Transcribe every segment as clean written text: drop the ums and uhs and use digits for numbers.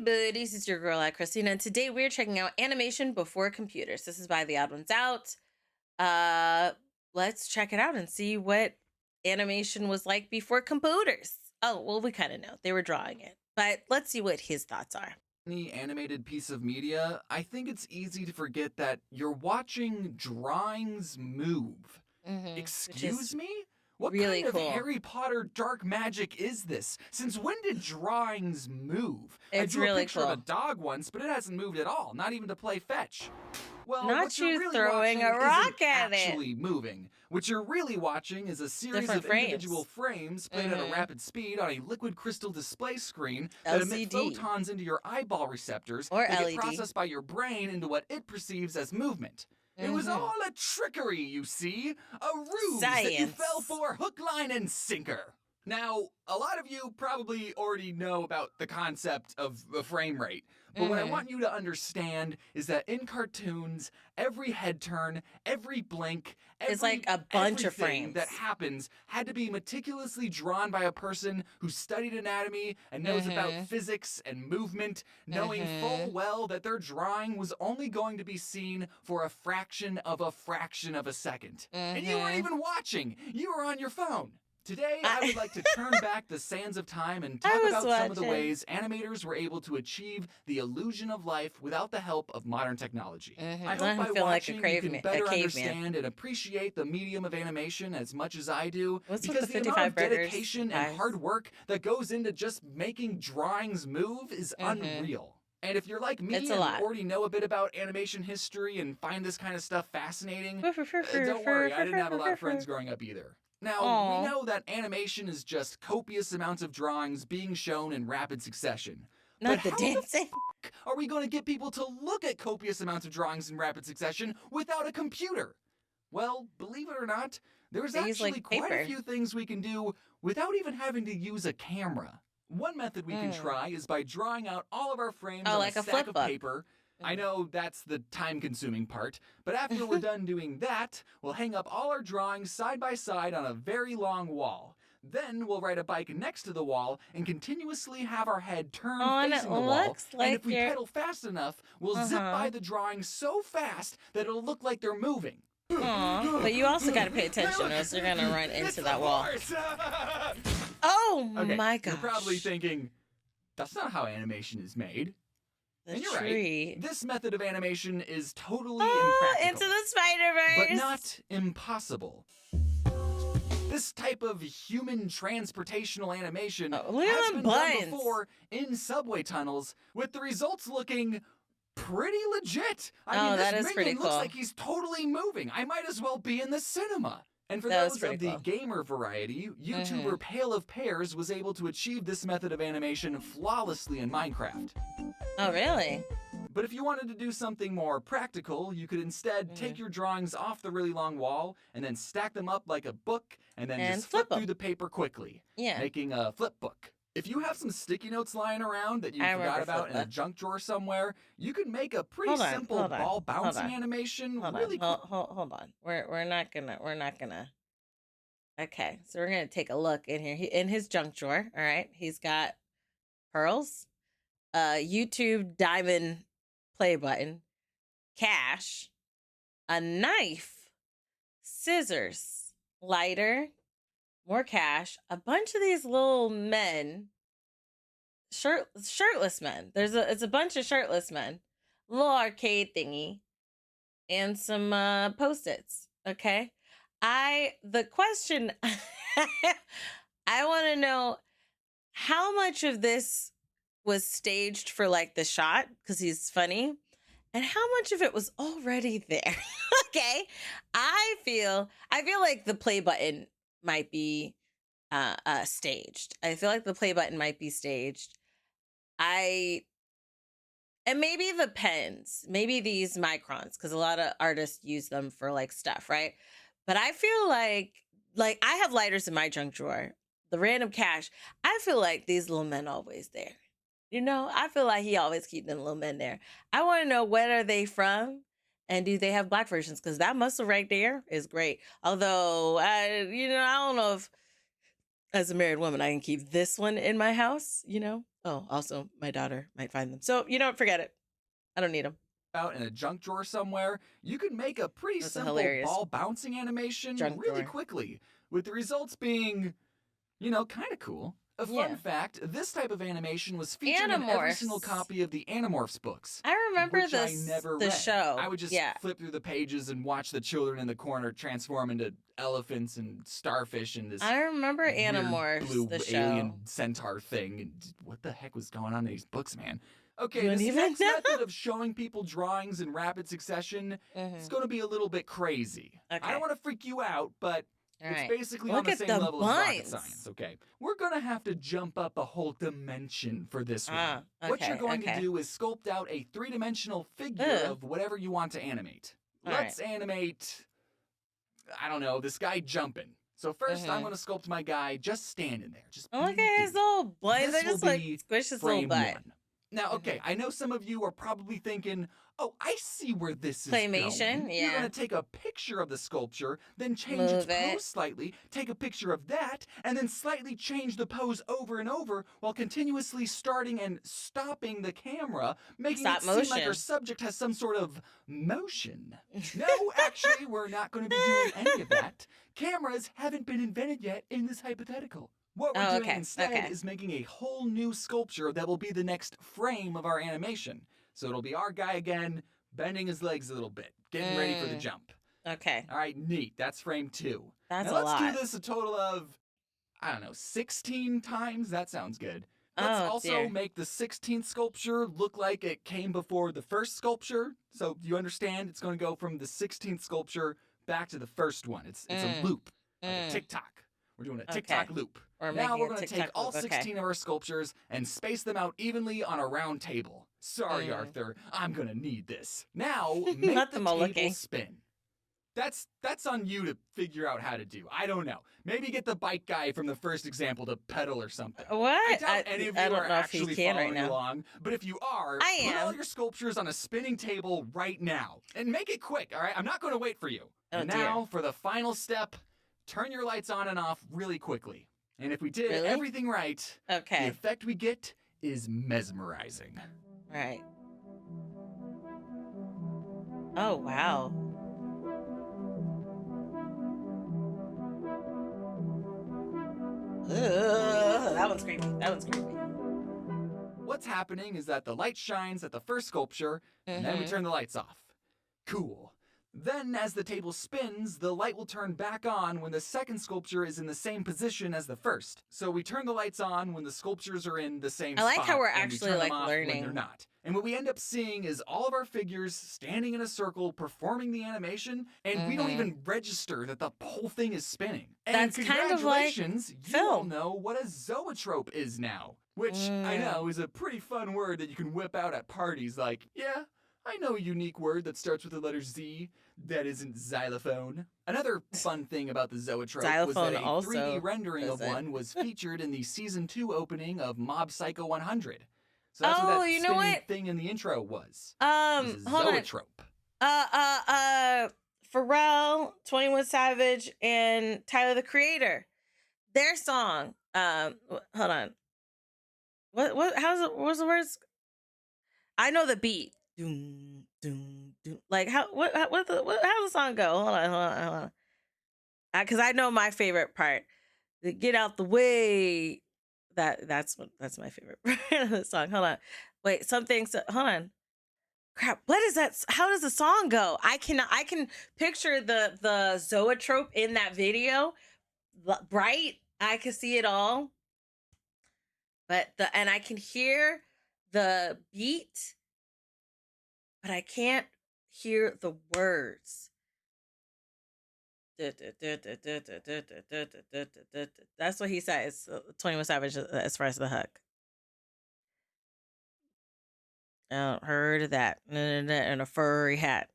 buddies, it's your girl AyChristene, and today we're checking out animation before computers. This is by TheOdd1sOut. Let's check it out and see what animation was like before computers. Oh, well, we kind of know. They were drawing it. But let's see what his thoughts are. Any animated piece of media, I think it's easy to forget that you're watching drawings move. Excuse me? What really kind cool. of Harry Potter dark magic is this? Since when did drawings move? It's I drew really a picture cool. of a dog once, but it hasn't moved at all, not even to play fetch. Well, Not what you're you really throwing watching a rock isn't at it. actually moving. What you're really watching is a series Different of individual frames played at a rapid speed on a liquid crystal display screen that emit photons into your eyeball receptors or that LED. get processed by your brain into what it perceives as movement. It was all a trickery, you see. A ruse that you fell for hook, line, and sinker. Now, a lot of you probably already know about the concept of a frame rate. But what I want you to understand is that in cartoons, every head turn, every blink, it's like a bunch of frames that happens had to be meticulously drawn by a person who studied anatomy and knows about physics and movement, knowing full well that their drawing was only going to be seen for a fraction of a second. And you weren't even watching. You were on your phone. Today, I would like to turn back the sands of time and talk about some of the ways animators were able to achieve the illusion of life without the help of modern technology. I hope by watching you can better understand and appreciate the medium of animation as much as I do, because the amount of dedication and hard work that goes into just making drawings move is unreal. And if you're like me and already know a bit about animation history and find this kind of stuff fascinating, don't worry, I didn't have a lot of friends growing up either. Now, we know that animation is just copious amounts of drawings being shown in rapid succession. Not the dancing. Are we going to get people to look at copious amounts of drawings in rapid succession without a computer? Well, believe it or not, there's actually quite a few things we can do without even having to use a camera. One method we can try is by drawing out all of our frames on a stack of paper. I know that's the time-consuming part, but after we're done doing that, we'll hang up all our drawings side by side on a very long wall. Then we'll ride a bike next to the wall and continuously have our head turned facing the wall. And if we pedal fast enough, we'll zip by the drawings so fast that it'll look like they're moving. But you also got to pay attention or else you're going to run into that wall. Oh my gosh. You're probably thinking, that's not how animation is made. And you're right. This method of animation is totally impractical. Into the Spider-Verse. But not impossible. This type of human transportational animation has been done before in subway tunnels, with the results looking pretty legit. I mean, this minion looks like he's totally moving. I might as well be in the cinema. And for those of the gamer variety, YouTuber Pale of Pears was able to achieve this method of animation flawlessly in Minecraft. Oh, really? But if you wanted to do something more practical, you could instead take your drawings off the really long wall and then stack them up like a book and then just flip through the paper quickly, making a flip book. If you have some sticky notes lying around that you forgot about in a junk drawer somewhere, you could make a pretty simple ball bouncing animation really quick. Hold on. We're not gonna. Okay, so we're gonna take a look in here. In his junk drawer, all right, he's got pearls, YouTube diamond play button, cash, a knife, scissors, lighter, more cash, a bunch of these little men, shirtless men. It's a bunch of shirtless men, little arcade thingy, and some Post-its. Okay, the question I want to know how much of this was staged for like the shot because he's funny, and how much of it was already there. Okay, I feel like the play button might be staged. I feel like the play button might be staged. And maybe the pens, maybe these microns, because a lot of artists use them for like stuff, right? But I feel like I have lighters in my junk drawer. The random cash, I feel like these little men always there. You know, I feel like he always keep them little men there. I want to know where are they from, and do they have black versions? Because that muscle right there is great. Although, I don't know if as a married woman I can keep this one in my house. You know, Oh, also, my daughter might find them. So, you know what? Forget it. I don't need them. Out in a junk drawer somewhere, you can make a pretty That's a simple hilarious ball bouncing animation junk really drawer. quickly, with the results being, kind of cool. A fun Yeah. fact, this type of animation was featured in every single Animorphs. copy of the Animorphs books, I remember which I this never the read. show. I would just Yeah. flip through the pages and watch the children in the corner transform into elephants and starfish and this I remember weird Animorphs, blue the alien show. centaur thing. And what the heck was going on in these books, man? Okay, You don't this even next know? method of showing people drawings in rapid succession is going to be a little bit crazy. I Okay. don't want to freak you out, but All it's right. basically Look on the at same the level as rocket buns. science, okay? We're going to have to jump up a whole dimension for this one. Okay, What you're going okay. to do is sculpt out a three-dimensional figure Ugh. of whatever you want to animate. All Let's animate, I don't know, this guy jumping. So first, I'm going to sculpt my guy just standing there. Just Oh, look being at his goofy. little butt. This I just will like be squish his little frame butt. 1. Now, okay, I know some of you are probably thinking, oh, I see where this is Claymation, going. yeah. You're going to take a picture of the sculpture, then change Move its it. pose slightly, take a picture of that, and then slightly change the pose over and over while continuously starting and stopping the camera, making Stop it seem like motion. our subject has some sort of motion. No, actually, we're not going to be doing any of that. Cameras haven't been invented yet in this hypothetical. What we're doing instead is making a whole new sculpture that will be the next frame of our animation. So it'll be our guy again, bending his legs a little bit, getting ready for the jump. Okay. All right, neat. That's frame 2. That's now a lot. let's do this a total of, 16 times. That sounds good. Let's also make the 16th sculpture look like it came before the first sculpture. So you understand? It's going to go from the 16th sculpture back to the first one. It's a loop, like a TikTok. We're doing a TikTok loop. Now we're going to take all 16 of our sculptures and space them out evenly on a round table. Sorry, Arthur, I'm going to need this. Now, make the table spin. That's on you to figure out how to do. I don't know. Maybe get the bike guy from the first example to pedal or something. What? I doubt any of you are actually following right along, but if you are, put all your sculptures on a spinning table right now. And make it quick, all right? I'm not going to wait for you. And now, for the final step, turn your lights on and off really quickly. And if we did everything right, the effect we get is mesmerizing. Right. Oh, wow. Ugh, that one's creepy. That one's creepy. What's happening is that the light shines at the first sculpture, and then we turn the lights off. Cool. Then, as the table spins, the light will turn back on when the second sculpture is in the same position as the first. So we turn the lights on when the sculptures are in the same spot. I like how we're and actually we turn them off learning. when they're not. And what we end up seeing is all of our figures standing in a circle performing the animation, and we don't even register that the whole thing is spinning. And That's kind of like congratulations, you all know what a zoetrope is now. Which I know is a pretty fun word that you can whip out at parties like, yeah, I know a unique word that starts with the letter Z that isn't xylophone. Another fun thing about the zoetrope was that a 3D rendering of one was featured in the Season 2 opening of Mob Psycho 100. So that's what that spinning thing in the intro was. It was a zoetrope. Pharrell, 21 Savage, and Tyler, the Creator. Their song, hold on. What's the words? I know the beat. Doom, doom, doom. Like how's the song go? Hold on. Because I know my favorite part. The get out the way. That's my favorite part of the song. Hold on. Wait, hold on. Crap. What is that? How does the song go? I can picture the zoetrope in that video. Right? I can see it all. But and I can hear the beat, but I can't hear the words. That's what he says. 21 Savage as far as the hook. I heard of that. And a furry hat.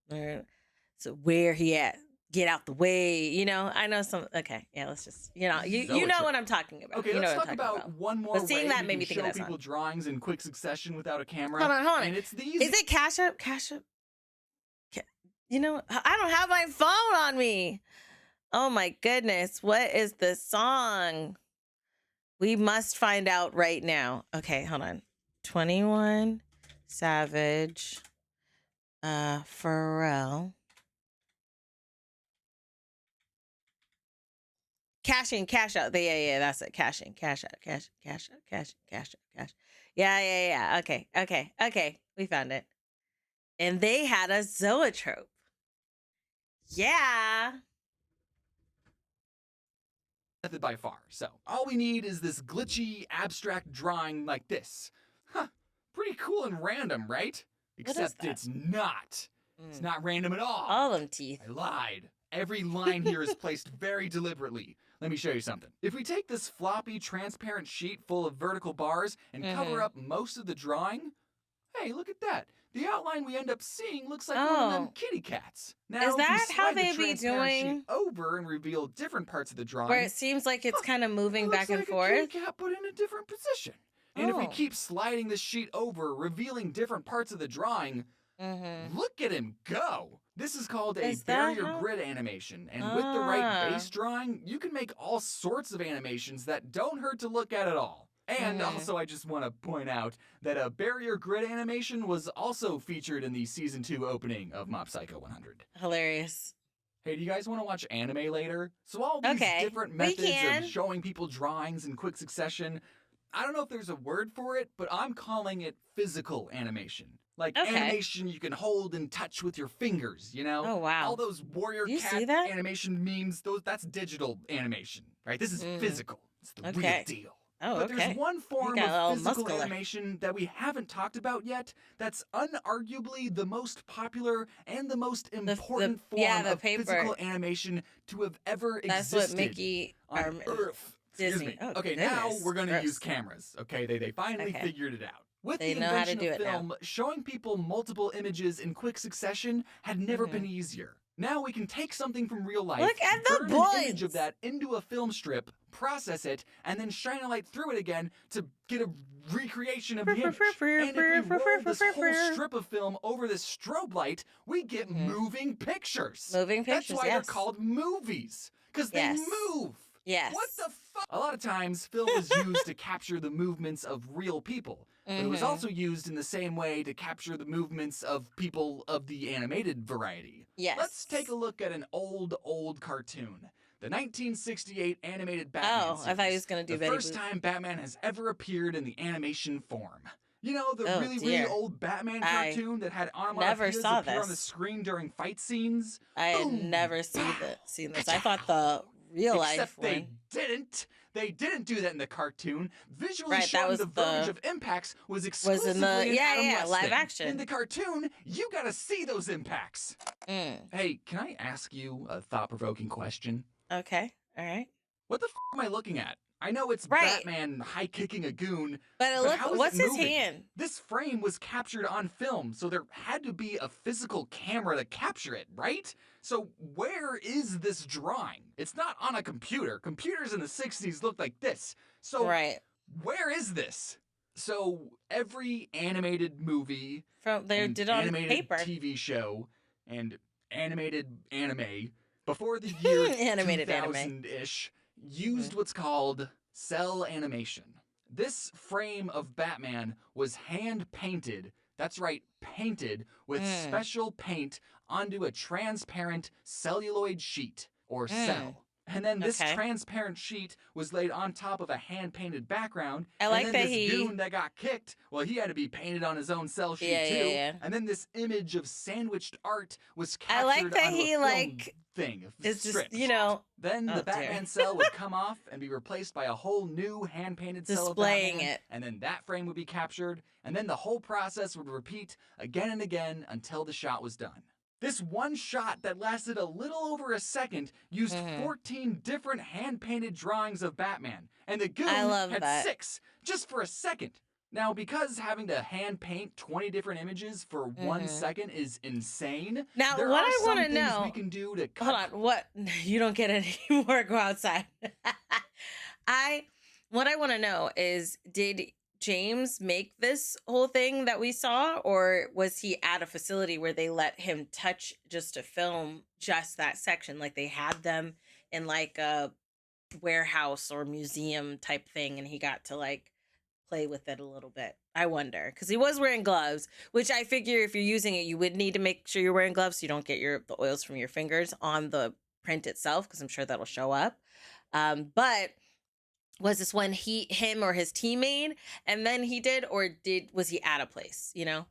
So where he at? Get out the way. You know, I know some. Okay, yeah, let's just, you know what I'm talking about. Okay, let's talk about one more but seeing way that we made me can think show of that people song. drawings in quick succession without a camera. Hold on. And it's these. Is it Cash App? You know, I don't have my phone on me. Oh my goodness. What is the song? We must find out right now. Okay, hold on. 21 Savage, Pharrell. Cash in, cash out. Yeah, that's it. Cash in, cash out, cash out, cash out, cash. Yeah. Okay. We found it. And they had a zoetrope. Yeah. Method by far. So all we need is this glitchy, abstract drawing like this. Huh. Pretty cool and random, right? Except it's not. It's not random at all. All them teeth. I lied. Every line here is placed very deliberately. Let me show you something. If we take this floppy, transparent sheet full of vertical bars and cover up most of the drawing, hey, look at that. The outline we end up seeing looks like one of them kitty cats. Now, is that how they the be doing? Sheet over and reveal different parts of the drawing, where it seems like it's kind of moving back and forth. A kitty cat put in a different position. And if we keep sliding this sheet over, revealing different parts of the drawing, look at him go. This is called a barrier grid animation. And with the right base drawing, you can make all sorts of animations that don't hurt to look at all. And also, I just want to point out that a barrier grid animation was also featured in the Season 2 opening of Mob Psycho 100. Hilarious. Hey, do you guys want to watch anime later? So all these different methods of showing people drawings in quick succession, I don't know if there's a word for it, but I'm calling it physical animation. Like animation you can hold and touch with your fingers, you know? Oh, wow. All those warrior cat animation memes, that's digital animation, right? This is physical. It's the real deal. Oh, but there's one form of physical animation that we haven't talked about yet that's unarguably the most popular and the most important form of physical animation to have ever existed what Mickey on Earth. Disney. Oh, okay, now we're going to use cameras. Okay, they finally figured it out. With the invention of film, showing people multiple images in quick succession had never been easier. Now we can take something from real life, turn an image of that into a film strip, process it, and then shine a light through it again to get a recreation of the image. And if we roll this whole strip of film over this strobe light, we get moving pictures. Moving pictures, That's why they're called movies, because they move. Yes. What the fuck? A lot of times, film was used to capture the movements of real people. But it was also used in the same way to capture the movements of people of the animated variety. Yes. Let's take a look at an old cartoon. The 1968 animated Batman series. I thought he was going to do the first time Batman has ever appeared in the animation form. You know, the really old Batman cartoon that had onomatopoeias appear on the screen during fight scenes? I had never seen this. I thought the real life one. They didn't do that in the cartoon. Visually showing the verge of impacts was exclusively in Adam West live action. In the cartoon, you gotta see those impacts. Hey, can I ask you a thought-provoking question? Okay, all right. What the f*** am I looking at? I know it's Batman high-kicking a goon, but what's his hand? This frame was captured on film, so there had to be a physical camera to capture it, right? So where is this drawing? It's not on a computer. Computers in the 60s looked like this. So where is this? So every animated movie, did on animated paper. TV show, and animated anime before the year 2000-ish used what's called cell animation. This frame of Batman was hand-painted, that's right, painted with special paint onto a transparent celluloid sheet, or cell. And then this transparent sheet was laid on top of a hand-painted background. And then this goon that got kicked, well, he had to be painted on his own cell sheet too. And then this image of sandwiched art was captured onto a film thing. It's stripped. just, you know. Then the Batman cell would come off and be replaced by a whole new hand-painted cell of Batman. And then that frame would be captured. And then the whole process would repeat again and again until the shot was done. This one shot that lasted a little over a second used 14 different hand-painted drawings of Batman. And the goon had 6 just for a second. Now, because having to hand-paint 20 different images for 1 second is insane, now, there what are I some want to things know, we can do to cut... Hold on, what? You don't get any more, go outside. What I want to know is, did James make this whole thing that we saw, or was he at a facility where they let him touch just to film just that section? Like they had them in like a warehouse or museum type thing, and he got to like play with it a little bit. I wonder, because he was wearing gloves, which I figure if you're using it, you would need to make sure you're wearing gloves so you don't get the oils from your fingers on the print itself, because I'm sure that'll show up. But was this one him or his team made, and then he did, or was he at a place? You know?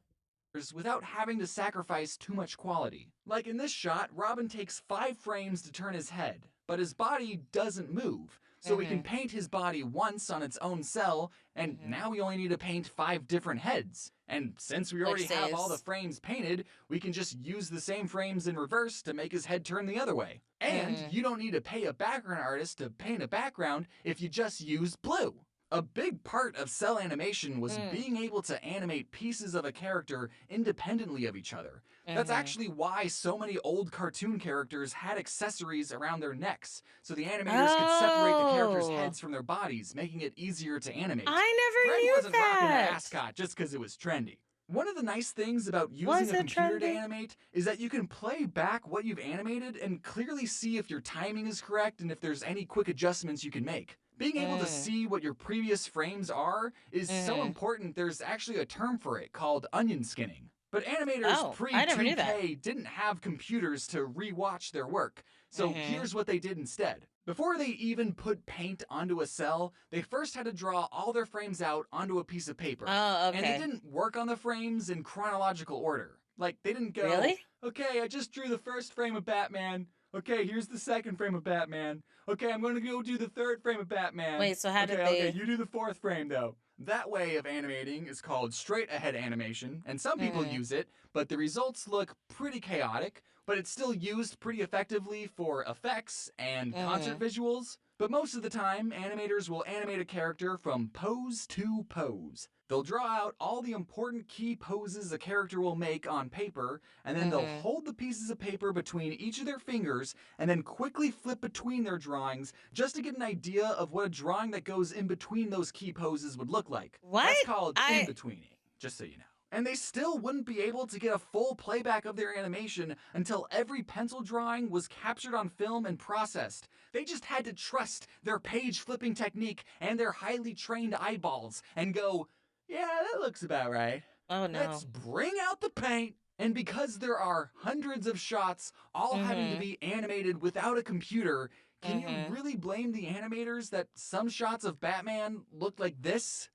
Without having to sacrifice too much quality. Like in this shot, Robin takes 5 frames to turn his head, but his body doesn't move. So we can paint his body once on its own cell, and now we only need to paint 5 different heads. And since we already have all the frames painted, we can just use the same frames in reverse to make his head turn the other way. And you don't need to pay a background artist to paint a background if you just use blue. A big part of cell animation was being able to animate pieces of a character independently of each other. That's actually why so many old cartoon characters had accessories around their necks, so the animators could separate the characters' heads from their bodies, making it easier to animate. I never Greg knew wasn't that. rocking an ascot just because it was trendy. One of the nice things about using a computer to animate is that you can play back what you've animated and clearly see if your timing is correct and if there's any quick adjustments you can make. Being able to see what your previous frames are is so important, there's actually a term for it called onion skinning. But animators pre-2K didn't have computers to rewatch their work, so here's what they did instead. Before they even put paint onto a cell, they first had to draw all their frames out onto a piece of paper. And they didn't work on the frames in chronological order. Like, they didn't go, okay, I just drew the first frame of Batman. Okay, here's the second frame of Batman. Okay, I'm going to go do the third frame of Batman. Wait, so how did they... Okay, you do the fourth frame, though. That way of animating is called straight-ahead animation, and some people use it, but the results look pretty chaotic, but it's still used pretty effectively for effects and concert visuals. But most of the time, animators will animate a character from pose to pose. They'll draw out all the important key poses a character will make on paper, and then they'll hold the pieces of paper between each of their fingers, and then quickly flip between their drawings just to get an idea of what a drawing that goes in between those key poses would look like. What? That's called in-betweening, just so you know. And they still wouldn't be able to get a full playback of their animation until every pencil drawing was captured on film and processed. They just had to trust their page flipping technique and their highly trained eyeballs and go, yeah, that looks about right. Oh, no. Let's bring out the paint. And because there are hundreds of shots all having to be animated without a computer, can you really blame the animators that some shots of Batman looked like this?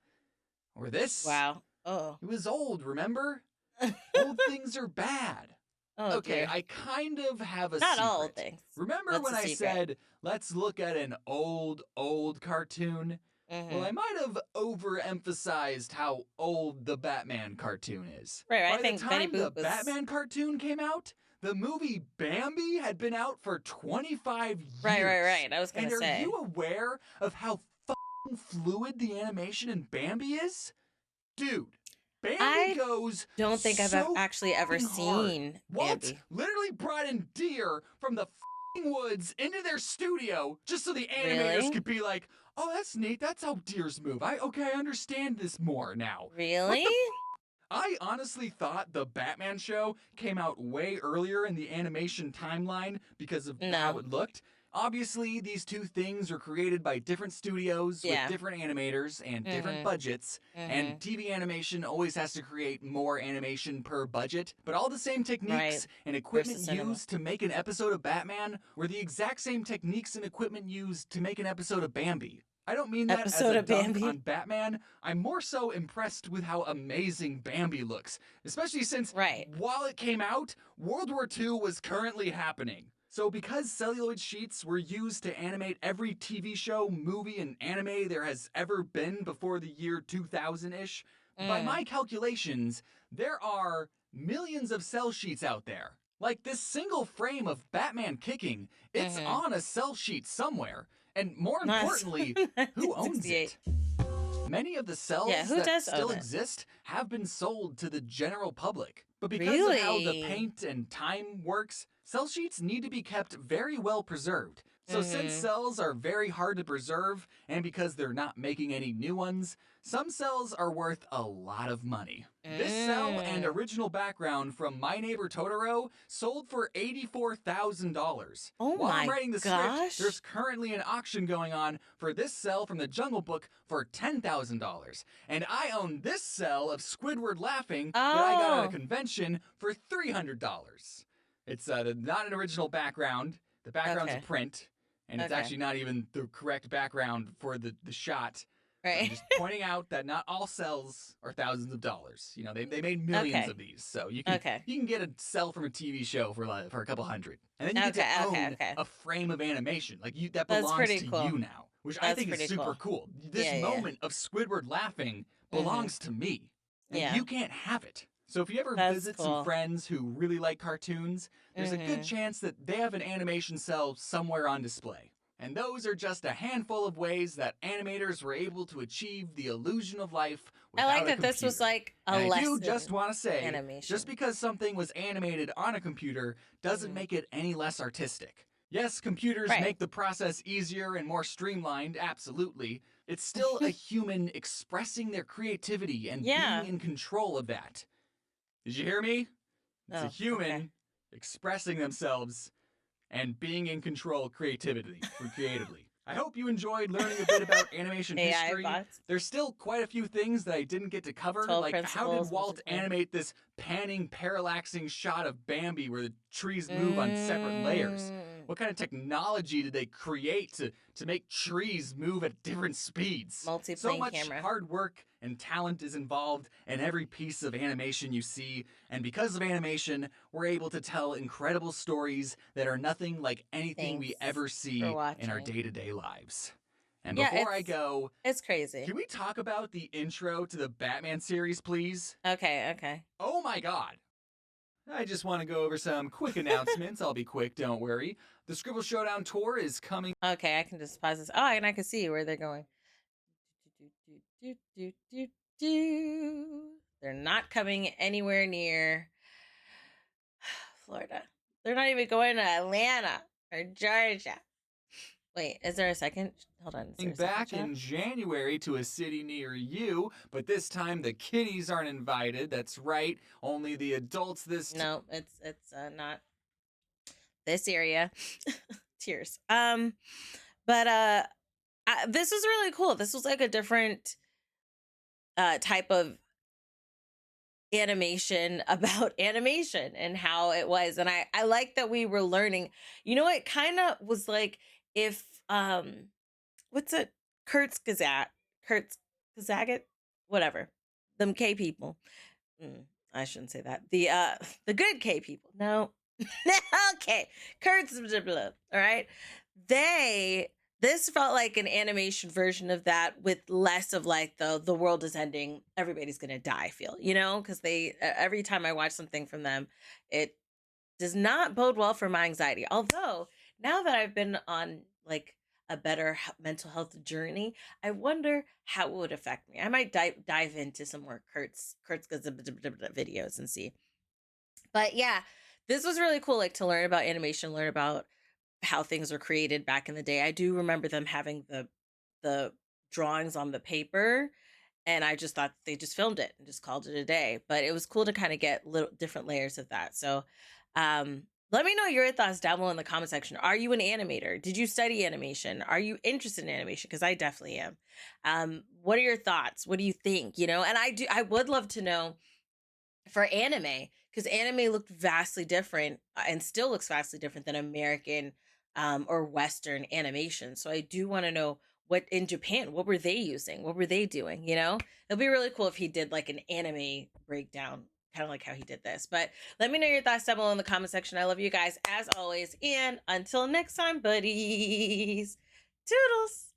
Or this? Wow. Oh. It was old, remember? Old things are bad. Oh, okay, dear. I kind of have a Not secret. all old things. Remember What's when the I secret? said, let's look at an old cartoon? Well, I might have overemphasized how old the Batman cartoon is. Right, By I think the time the was... Batman cartoon came out, the movie Bambi had been out for 25 years. Right. I was going to say. And are you aware of how f***ing fluid the animation in Bambi is? Dude, Bambi goes don't think I've actually ever hard. seen Walt Bambi. literally brought in deer from the f***ing woods into their studio just so the animators could be like, oh, that's neat. That's how deers move. I understand this more now. Really? I honestly thought the Batman show came out way earlier in the animation timeline because of how it looked. Obviously, these two things are created by different studios with different animators and different budgets, and TV animation always has to create more animation per budget, but all the same techniques and equipment used to make an episode of Batman were the exact same techniques and equipment used to make an episode of Bambi. I don't mean that as a dunk on Batman. I'm more so impressed with how amazing Bambi looks, especially since while it came out, World War II was currently happening. So because celluloid sheets were used to animate every TV show, movie, and anime there has ever been before the year 2000-ish, by my calculations, there are millions of cell sheets out there. Like this single frame of Batman kicking, it's on a cell sheet somewhere. And more importantly, who owns it? Many of the cells that still exist have been sold to the general public. But because of how the paint and time works, cell sheets need to be kept very well preserved. So since cells are very hard to preserve, and because they're not making any new ones, some cells are worth a lot of money. This cell and original background from My Neighbor Totoro sold for $84,000. Oh While I'm my writing the gosh. script, there's currently an auction going on for this cell from the Jungle Book for $10,000. And I own this cell of Squidward laughing that I got at a convention for $300. It's not an original background. The background's a print. And it's actually not even the correct background for the shot. Right. I'm just pointing out that not all cells are thousands of dollars. You know, they made millions of these, so you can get a cell from a TV show for a couple hundred, and then you get to own a frame of animation that belongs to you now, which I think is super cool. This moment of Squidward laughing belongs to me, and you can't have it. So if you ever visit some friends who really like cartoons, there's a good chance that they have an animation cell somewhere on display. And those are just a handful of ways that animators were able to achieve the illusion of life without I like that this was like a lesson. You just want to say, animation. Just because something was animated on a computer doesn't make it any less artistic. Yes, computers make the process easier and more streamlined, absolutely. It's still a human expressing their creativity and being in control of that. Did you hear me? It's a human expressing themselves and being in control creatively. I hope you enjoyed learning a bit about animation history. There's still quite a few things that I didn't get to cover, like how did Walt animate this panning, parallaxing shot of Bambi where the trees move on separate layers? What kind of technology did they create to make trees move at different speeds? So much hard work and talent is involved in every piece of animation you see, and because of animation, we're able to tell incredible stories that are nothing like anything we ever see in our day-to-day lives. And before I go, it's crazy. Can we talk about the intro to the Batman series, please? Okay. Oh my God. I just want to go over some quick announcements. I'll be quick, don't worry. The Scribble Showdown tour is coming. Okay, I can just pause this. Oh, and I can see where they're going. They're not coming anywhere near Florida. They're not even going to Atlanta or Georgia. Wait, is there a second? Hold on. Back in January to a city near you, but this time the kiddies aren't invited. That's right. Only the adults this time. No, it's not this area. Tears. But this was really cool. This was like a different type of animation about animation and how it was. And I like that we were learning. You know, it kind of was like if what's it? Kurt's Gazagat, whatever. Them K people. I shouldn't say that. The good K people. No. Okay. Kurt's all right. This felt like an animation version of that with less of like the world is ending, everybody's gonna die feel, you know, because they every time I watch something from them, it does not bode well for my anxiety. Although now that I've been on like a better mental health journey, I wonder how it would affect me. I might dive into some more Kurt's videos and see. But yeah, this was really cool, like to learn about animation, learn about how things were created back in the day. I do remember them having the drawings on the paper, and I just thought they just filmed it and just called it a day. But it was cool to kind of get little different layers of that. So let me know your thoughts down below in the comment section. Are you an animator? Did you study animation? Are you interested in animation? Because I definitely am. What are your thoughts? What do you think? You know, and I would love to know for anime, because anime looked vastly different and still looks vastly different than American or Western animation. So I do want to know what in Japan, what were they using? What were they doing? You know, it'd be really cool if he did like an anime breakdown, kind of like how he did this. But let me know your thoughts down below in the comment section. I love you guys as always. And until next time, buddies, toodles.